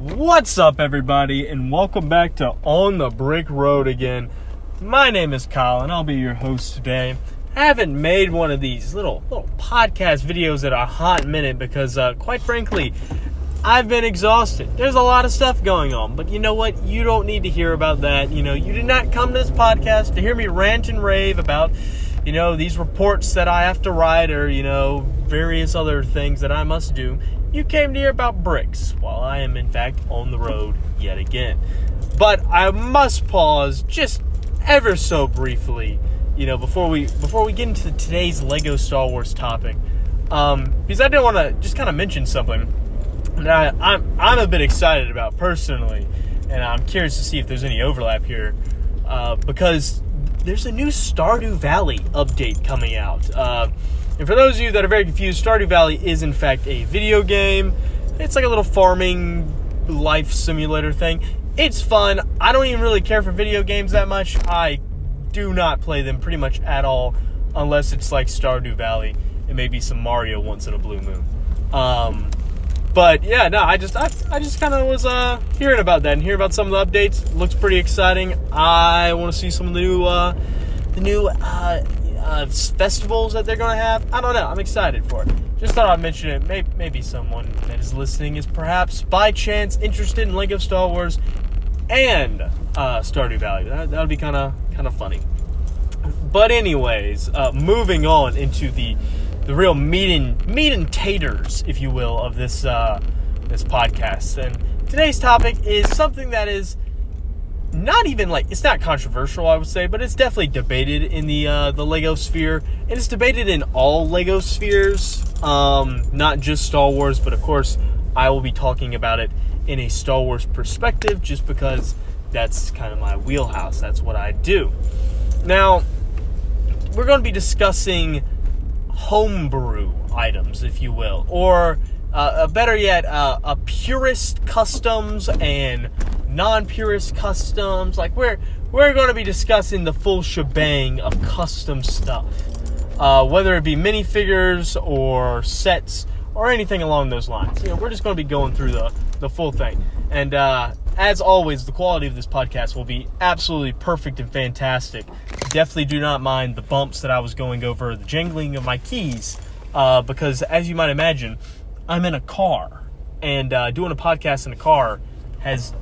What's up, everybody, and welcome back to On the Brick Road again. My name is Kyle, and I'll be your host today. I haven't made one of these little podcast videos in a hot minute because, quite frankly, I've been exhausted. There's a lot of stuff going on, but you know what? You don't need to hear about that. You did not come to this podcast to hear me rant and rave about, these reports that I have to write or, various other things that I must do. You came to hear about bricks, while I am, in fact, on the road yet again. But I must pause just ever so briefly, before we get into today's Lego Star Wars topic, because I did want to just kind of mention something that I'm a bit excited about personally, and I'm curious to see if there's any overlap here, because there's a new Stardew Valley update coming out. And for those of you that are very confused, Stardew Valley is in fact a video game. It's like a little farming life simulator thing. It's fun. I don't even really care for video games that much. I do not play them pretty much at all, unless it's like Stardew Valley and maybe some Mario once in a blue moon. But yeah, no, I just kind of was hearing about that and hearing about some of the updates. Looks pretty exciting. I want to see some of the new festivals that they're going to have. I don't know. I'm excited for it. Just thought I'd mention it. Maybe someone that is listening is perhaps by chance interested in Lego Star Wars and Stardew Valley. That would be kind of funny. But anyways, moving on into the real meat and taters, if you will, of this podcast. And today's topic is something that is not even it's not controversial, I would say, but it's definitely debated in the Lego sphere, and it's debated in all Lego spheres, not just Star Wars, but of course I will be talking about it in a Star Wars perspective, just because that's kind of my wheelhouse. That's what I do. Now, we're going to be discussing homebrew items, if you will, or better yet, a Purist customs and non-Purist customs. We're going to be discussing the full shebang of custom stuff, whether it be minifigures or sets or anything along those lines. We're just going to be going through the full thing. And as always, the quality of this podcast will be absolutely perfect and fantastic. Definitely do not mind the bumps that I was going over, the jangling of my keys, because as you might imagine, I'm in a car, and doing a podcast in a car has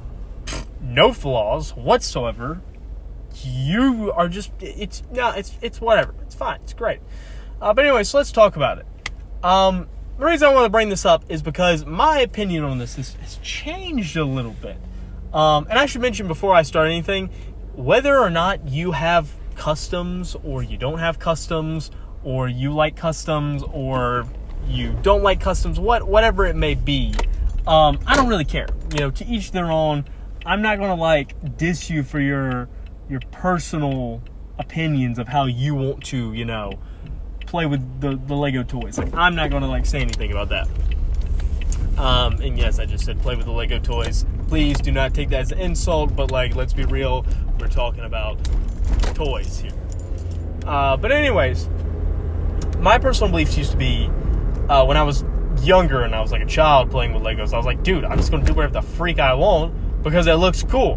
no flaws whatsoever. You are just, it's whatever. It's fine. It's great. But anyway, so let's talk about it. The reason I want to bring this up is because my opinion on this has changed a little bit. And I should mention before I start anything, whether or not you have customs or you don't have customs, or you like customs or you don't like customs, whatever it may be, I don't really care. To each their own. I'm not going to diss you for your personal opinions of how you want to, play with the Lego toys. I'm not going to say anything about that. And yes, I just said play with the Lego toys. Please do not take that as an insult, but let's be real. We're talking about toys here. But anyways, my personal beliefs used to be, when I was younger and I was a child playing with Legos, I was dude, I'm just going to do whatever the freak I want because it looks cool.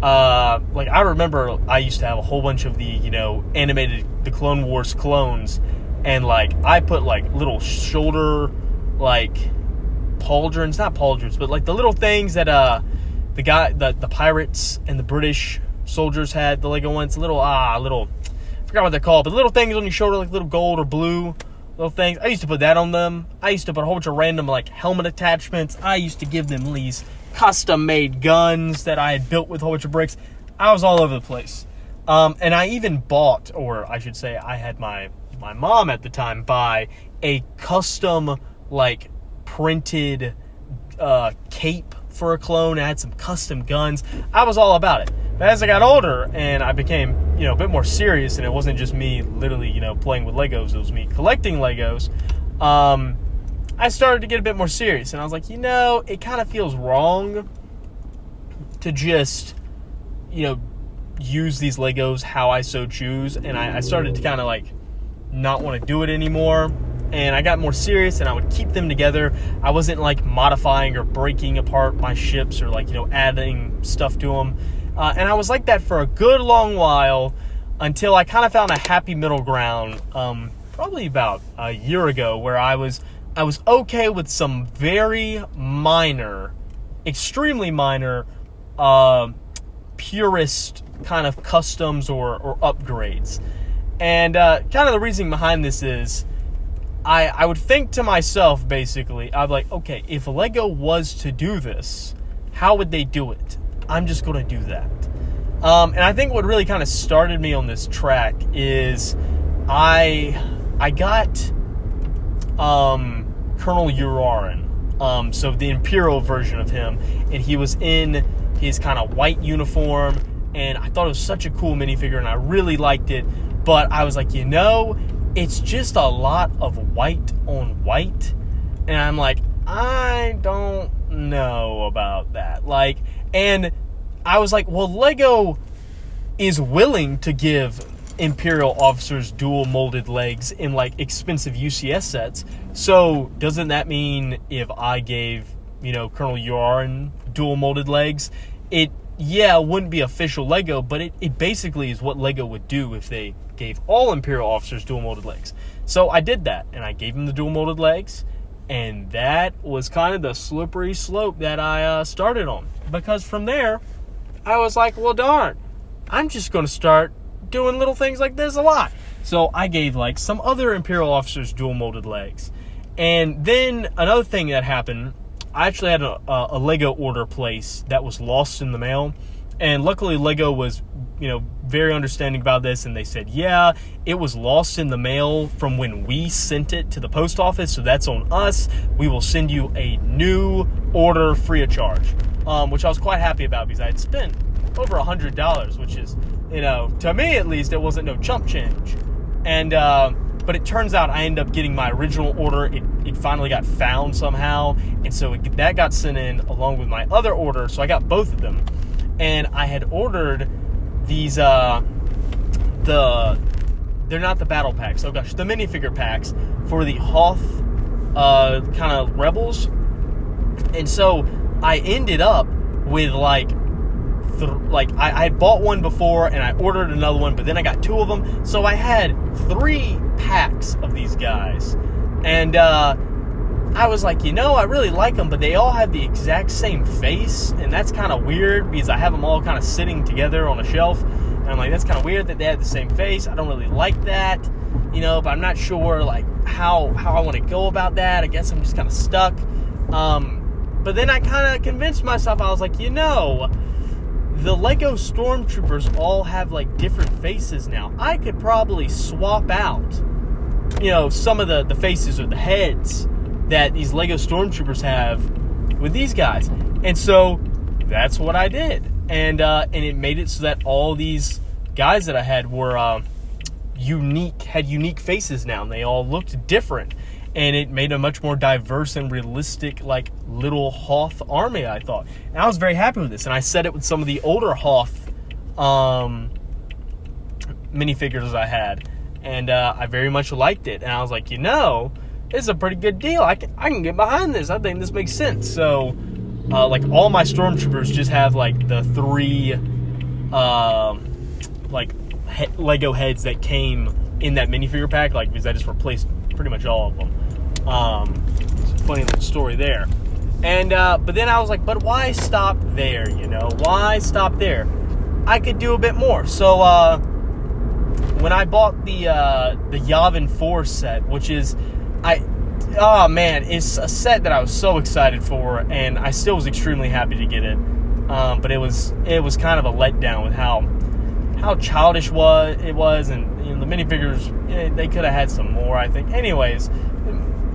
I remember I used to have a whole bunch of the, animated, the Clone Wars clones, and I put little shoulder, pauldrons, not pauldrons, but the little things that the pirates and the British soldiers had, the Lego ones, I forgot what they're called, but little things on your shoulder, little gold or blue little things. I used to put that on them. I used to put a whole bunch of random helmet attachments. I used to give them these custom made guns that I had built with a whole bunch of bricks. I was all over the place. And I even bought, or I should say I had my mom at the time buy a custom printed cape for a clone. I had some custom guns. I was all about it. But as I got older and I became, a bit more serious, and it wasn't just me literally, playing with Legos, it was me collecting Legos, I started to get a bit more serious. And I was it kind of feels wrong to just, use these Legos how I so choose. And I started to kind of not want to do it anymore. and I got more serious, and I would keep them together. I wasn't like modifying or breaking apart my ships or like, adding stuff to them. And I was like that for a good long while until I kind of found a happy middle ground, probably about a year ago, where I was okay with some very minor, extremely minor, Purist kind of customs or upgrades. And kind of the reasoning behind this is I would think to myself, basically, I'd be like, okay, if Lego was to do this, how would they do it? I'm just going to do that. And I think what really kind of started me on this track is I got Colonel Urarin, so the Imperial version of him, and he was in his kind of white uniform, and I thought it was such a cool minifigure, and I really liked it, but I was like, it's just a lot of white on white, and I'm like, I don't know about that. Like, and I was like, well, Lego is willing to give Imperial officers dual molded legs in like expensive UCS sets. So doesn't that mean if I gave, Colonel Urarin dual molded legs, it wouldn't be official Lego, but it basically is what Lego would do if they gave all Imperial officers dual molded legs. So I did that, and I gave them the dual molded legs, and that was kind of the slippery slope that I started on. Because from there, I was like, well, darn, I'm just going to start doing little things like this a lot. So I gave like some other Imperial officers dual molded legs. And then another thing that happened, I actually had a Lego order place that was lost in the mail. And luckily Lego was, very understanding about this. And they said, yeah, it was lost in the mail from when we sent it to the post office. So that's on us. We will send you a new order free of charge. Which I was quite happy about because I had spent over $100, which is, to me at least, it wasn't no chump change. And, but it turns out I ended up getting my original order. It finally got found somehow. And so that got sent in along with my other order. So I got both of them. And I had ordered these, they're not the battle packs. Oh gosh, the minifigure packs for the Hoth, kind of rebels. And so I ended up with I had bought one before and I ordered another one, but then I got two of them. So I had 3 packs of these guys. And I was like, I really like them, but they all have the exact same face. And that's kind of weird because I have them all kind of sitting together on a shelf. And I'm like, that's kind of weird that they have the same face. I don't really like that, but I'm not sure how I want to go about that. I guess I'm just kind of stuck. But then I kind of convinced myself, I was like, the Lego Stormtroopers all have different faces now. I could probably swap out, some of the faces or the heads that these Lego Stormtroopers have with these guys. And so that's what I did. And it made it so that all these guys that I had were had unique faces now, and they all looked different. And it made a much more diverse and realistic, little Hoth army, I thought. And I was very happy with this. And I said it with some of the older Hoth minifigures I had. And I very much liked it. And I was like, it's a pretty good deal. I can get behind this. I think this makes sense. So, all my Stormtroopers just have, the 3, Lego heads that came in that minifigure pack. Because I just replaced pretty much all of them. It's a funny little story there. And, but then I was like, but why stop there, Why stop there? I could do a bit more. So, when I bought the Yavin 4 set, which is, it's a set that I was so excited for, and I still was extremely happy to get it. But it was kind of a letdown with how childish it was, and the minifigures, they could have had some more, I think. Anyways,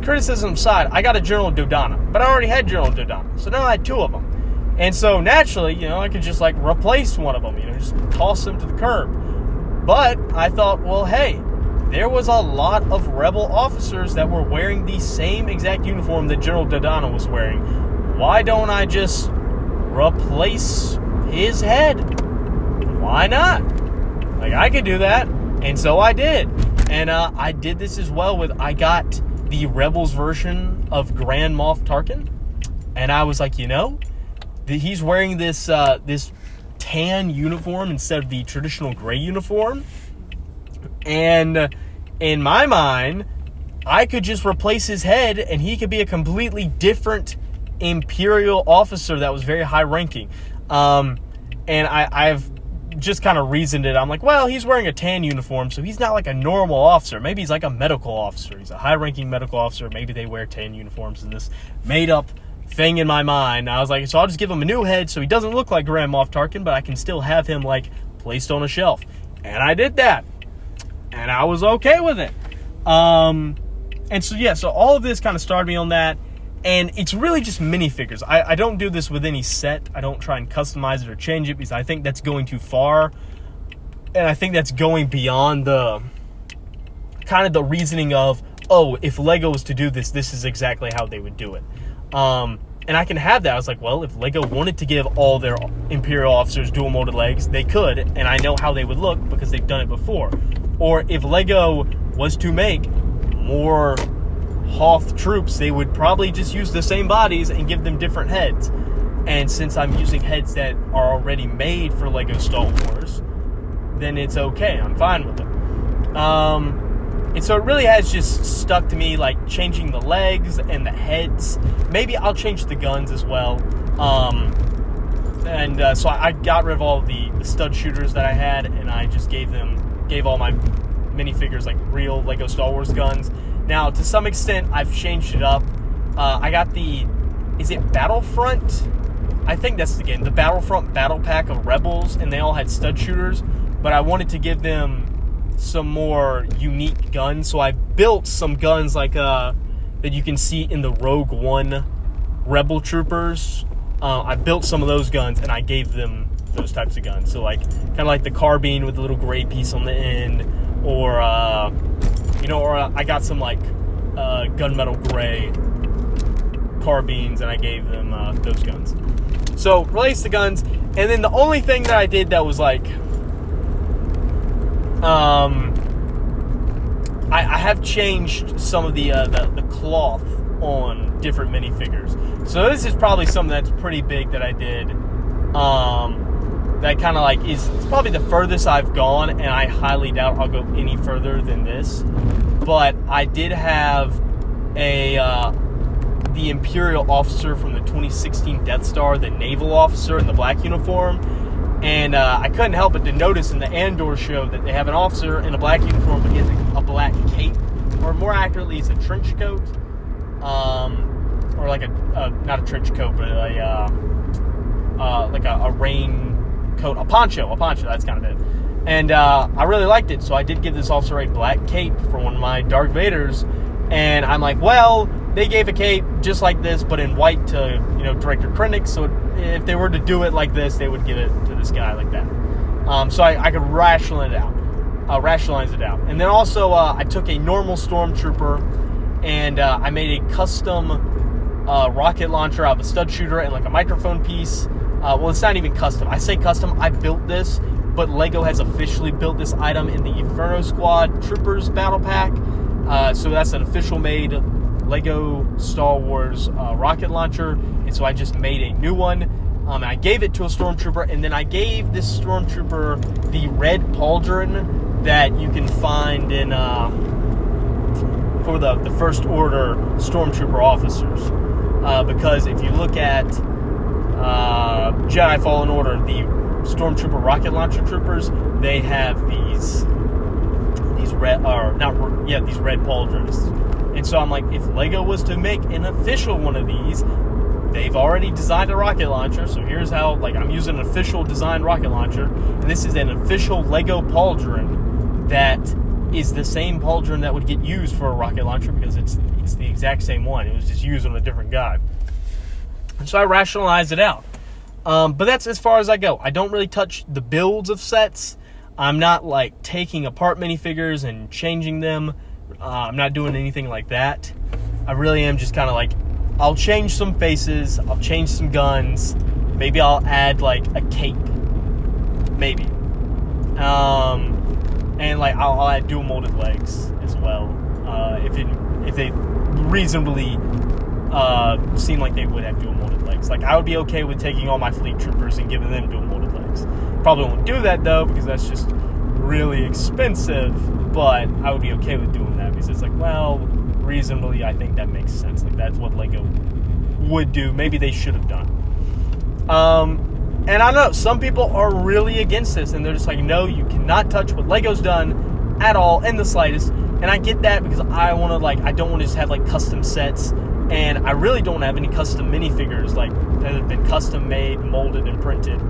criticism aside, I got a General Dodonna, but I already had General Dodonna, so now I had 2 of them. And so naturally, I could just replace one of them, just toss them to the curb. But I thought, well, hey, there was a lot of rebel officers that were wearing the same exact uniform that General Dodonna was wearing. Why don't I just replace his head? Why not? I could do that. And so I did. And I did this as well I got the Rebels version of Grand Moff Tarkin. And I was like, he's wearing this tan uniform instead of the traditional gray uniform. And in my mind, I could just replace his head and he could be a completely different Imperial officer that was very high ranking. And I've just kind of reasoned it. I'm like, well, he's wearing a tan uniform, so he's not like a normal officer. Maybe he's like a medical officer. He's a high-ranking medical officer. Maybe they wear tan uniforms. And this made-up thing in my mind, I was like, so I'll just give him a new head so he doesn't look like Grand Moff Tarkin, but I can still have him, like, placed on a shelf. And I did that. And I was okay with it. And so all of this kind of started me on that. And it's really just minifigures. I don't do this with any set. I don't try and customize it or change it because I think that's going too far. And I think that's going beyond the kind of the reasoning of, oh, if Lego was to do this, this is exactly how they would do it. And I can have that. I was like, well, if Lego wanted to give all their Imperial officers dual molded legs, they could. And I know how they would look because they've done it before. Or if Lego was to make more Hoth troops, they would probably just use the same bodies and give them different heads. And since I'm using heads that are already made for Lego Star Wars, then it's okay. I'm fine with it. And so it really has just stuck to me, like changing the legs and the heads. Maybe I'll change the guns as well. So I got rid of all the stud shooters that I had, and I just gave all my minifigures like real Lego Star Wars guns. Now, to some extent, I've changed it up. I got is it Battlefront? I think that's the game. The Battlefront Battle Pack of Rebels, and they all had stud shooters. But I wanted to give them some more unique guns. So I built some guns like that you can see in the Rogue One Rebel Troopers. I built some of those guns, and I gave them those types of guns. So like kind of like the carbine with the little gray piece on the end, or I got some like gunmetal gray carbines, and I gave them those guns. So released the guns, and then the only thing that I did that was like, I have changed some of the cloth on different minifigures. So this is probably something that's pretty big that I did. That kind of like it's probably the furthest I've gone, and I highly doubt I'll go any further than this. But I did have the Imperial officer from the 2016 Death Star, the naval officer in the black uniform, and I couldn't help but to notice in the Andor show that they have an officer in a black uniform, but he has a black cape, or more accurately, it's a trench coat, or like not a trench coat, but like a rain coat, a poncho, that's kind of it. And I really liked it, so I did give this officer a black cape for one of my Darth Vaders, and I'm like, well, they gave a cape just like this, but in white to, Director Krennic, so if they were to do it like this, they would give it to this guy like that. So I could rationalize it out. And then also, I took a normal Stormtrooper, and I made a custom rocket launcher out of a stud shooter and like a microphone piece. Well, it's not even custom. I say custom, I built this, but Lego has officially built this item in the Inferno Squad Troopers Battle Pack. So that's an official made Lego Star Wars rocket launcher. And so I just made a new one. And I gave it to a Stormtrooper, and then I gave this Stormtrooper the red pauldron that you can find in for the First Order Stormtrooper officers. Because if you look at Jedi Fallen Order, the Stormtrooper rocket launcher troopers, they have these red pauldrons. And so I'm like, if Lego was to make an official one of these, they've already designed a rocket launcher, so here's how, like, I'm using an official designed rocket launcher, and this is an official Lego pauldron that is the same pauldron that would get used for a rocket launcher because it's the exact same one. It was just used on a different guy. And so I rationalized it out. But that's as far as I go. I don't really touch the builds of sets. I'm not, like, taking apart minifigures and changing them. I'm not doing anything like that. I really am just kind of like, I'll change some faces, I'll change some guns, maybe I'll add like a cape, maybe. And like I'll add dual molded legs as well, if it if they reasonably seem like they would have dual molded legs. Like, I would be okay with taking all my fleet troopers and giving them dual molded legs. Probably won't do that though, because that's just really expensive, but I would be okay with doing that because it's like, well, reasonably I think that makes sense. Like, that's what Lego would do. Maybe they should have done. And I don't know, some people are really against this, and they're just like, no, you cannot touch what Lego's done at all, in the slightest. And I get that, because I want to, like, I don't want to just have, like, custom sets, and I really don't have any custom minifigures, like, that have been custom made, molded, and printed.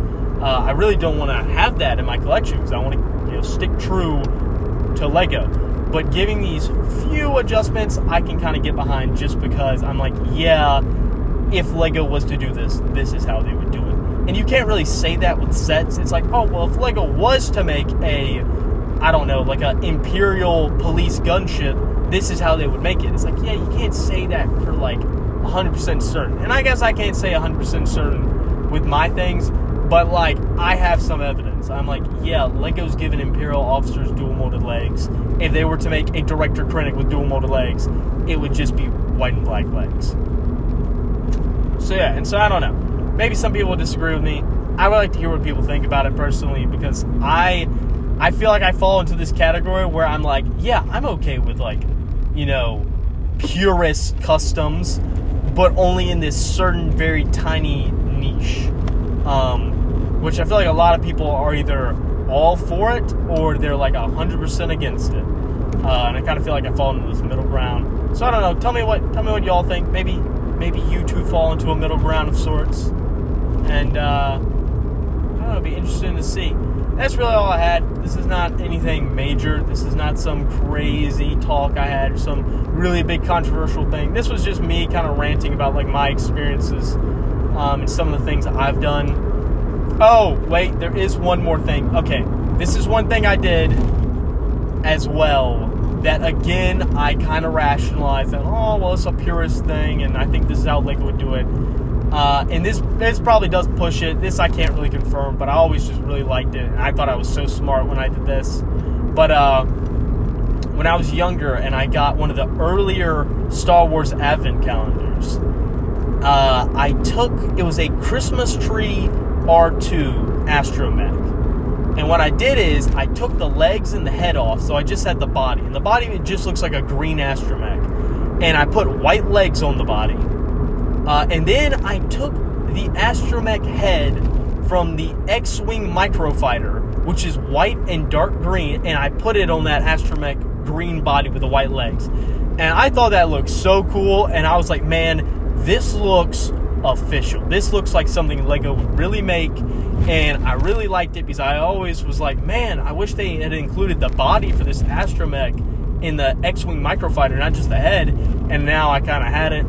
I really don't want to have that in my collection, because I want to, stick true to Lego. But giving these few adjustments, I can kind of get behind, just because I'm like, yeah, if Lego was to do this, this is how they would do it. And you can't really say that with sets. It's like, oh, well, if Lego was to make a, I don't know, like an Imperial police gunship, this is how they would make it. It's like, yeah, you can't say that for, like, 100% certain. And I guess I can't say 100% certain with my things, but, like, I have some evidence. I'm like, yeah, Lego's giving Imperial officers dual molded legs. If they were to make a Director Krennic with dual molded legs, it would just be white and black legs. So, yeah, and so I don't know. Maybe some people will disagree with me. I would like to hear what people think about it personally, because I feel like I fall into this category where I'm like, yeah, I'm okay with, like, purist customs, but only in this certain very tiny niche. Which I feel like a lot of people are either all for it or they're like 100% against it. And I kind of feel like I fall into this middle ground. So I don't know. Tell me what y'all think. Maybe you two fall into a middle ground of sorts. And I don't know, it'd be interesting to see. That's really all I had. This is not anything major. This is not some crazy talk I had or some really big controversial thing. This was just me kind of ranting about, like, my experiences and some of the things I've done. Oh, wait, there is one more thing. Okay, this is one thing I did as well that, again, I kind of rationalized that, oh, well, it's a purist thing, and I think this is how Lego would do it. And this probably does push it. This I can't really confirm, but I always just really liked it. And I thought I was so smart when I did this. But when I was younger and I got one of the earlier Star Wars Advent calendars, it was a Christmas tree R2 astromech. And what I did is I took the legs and the head off, so I just had the body. And the body, it just looks like a green astromech. And I put white legs on the body. And then I took the astromech head from the X-Wing microfighter, which is white and dark green, and I put it on that astromech green body with the white legs. And I thought that looked so cool, and I was like, man, this looks official. This looks like something Lego would really make, and I really liked it because I always was like, man, I wish they had included the body for this astromech in the X-Wing microfighter, not just the head. And now I kind of had it.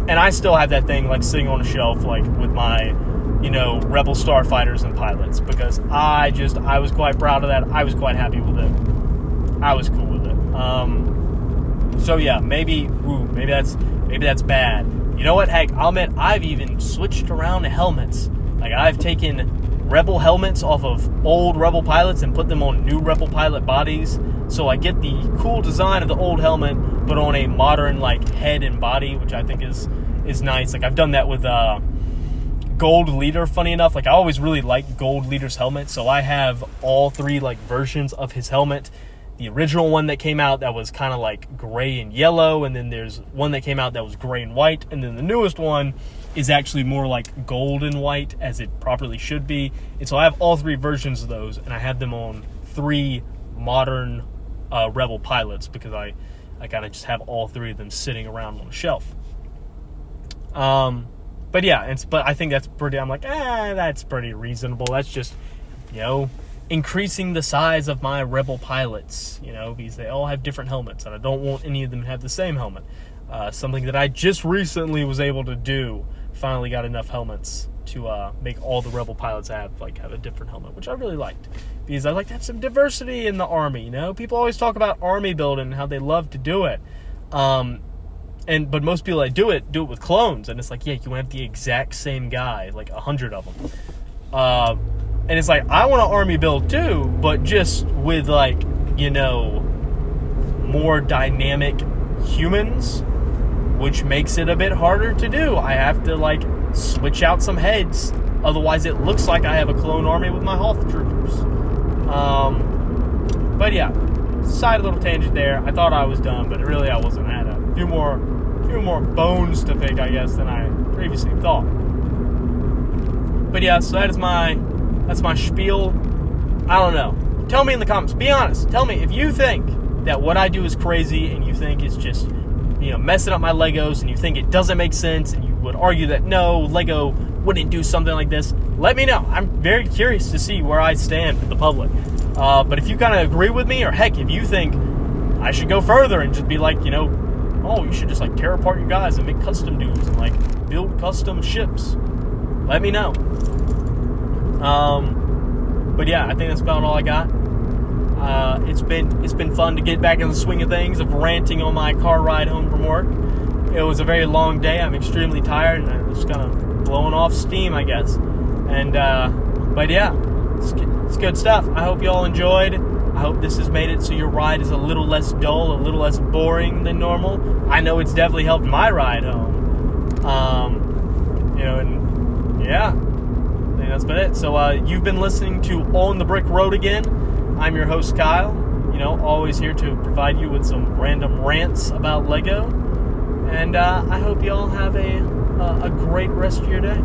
And I still have that thing, like, sitting on a shelf, like, with my, Rebel starfighters and pilots, because I was quite proud of that. I was quite happy with it. I was cool with it. So yeah, maybe that's bad. You know what? Heck, I'll admit, I've even switched around helmets. Like, I've taken Rebel helmets off of old Rebel pilots and put them on new Rebel pilot bodies. So I get the cool design of the old helmet, but on a modern, like, head and body, which I think is nice. Like, I've done that with Gold Leader, funny enough. Like, I always really liked Gold Leader's helmet, so I have all three, like, versions of his helmet. The original one that came out that was kind of like gray and yellow, and then there's one that came out that was gray and white, and then the newest one is actually more like gold and white, as it properly should be. And so I have all three versions of those, and I have them on three modern Rebel pilots, because I kind of just have all three of them sitting around on a shelf. But yeah, but I think that's pretty, I'm like, that's pretty reasonable. That's just, increasing the size of my Rebel pilots, because they all have different helmets, and I don't want any of them to have the same helmet. Something that I just recently was able to do. Finally got enough helmets to make all the Rebel pilots have a different helmet, which I really liked, because I like to have some diversity in the Army. People always talk about Army building and how they love to do it, but most people that do it with clones, and it's like, yeah, you want to have the exact same guy, like 100 of them. And it's like, I want an Army build too, but just with, like, more dynamic humans, which makes it a bit harder to do. I have to, like, switch out some heads. Otherwise, it looks like I have a clone army with my Hoth troopers. But yeah, side little tangent there. I thought I was done, but really I wasn't. I had a few more bones to pick, I guess, than I previously thought. But yeah, so that's my spiel. I don't know. Tell me in the comments. Be honest. Tell me if you think that what I do is crazy and you think it's just, messing up my Legos, and you think it doesn't make sense, and you would argue that no, Lego wouldn't do something like this. Let me know. I'm very curious to see where I stand with the public. But if you kind of agree with me, or heck, if you think I should go further and just be like, oh, you should just like tear apart your guys and make custom dudes and like build custom ships, let me know. But yeah, I think that's about all I got. It's been fun to get back in the swing of things, of ranting on my car ride home from work. It was a very long day. I'm extremely tired, and I'm just kind of blowing off steam, I guess. And but yeah, it's good stuff. I hope you all enjoyed. I hope this has made it so your ride is a little less dull, a little less boring than normal. I know it's definitely helped my ride home. And yeah, I think that's about it. So you've been listening to On the Brick Road again. I'm your host, Kyle. Always here to provide you with some random rants about Lego. And I hope you all have a great rest of your day.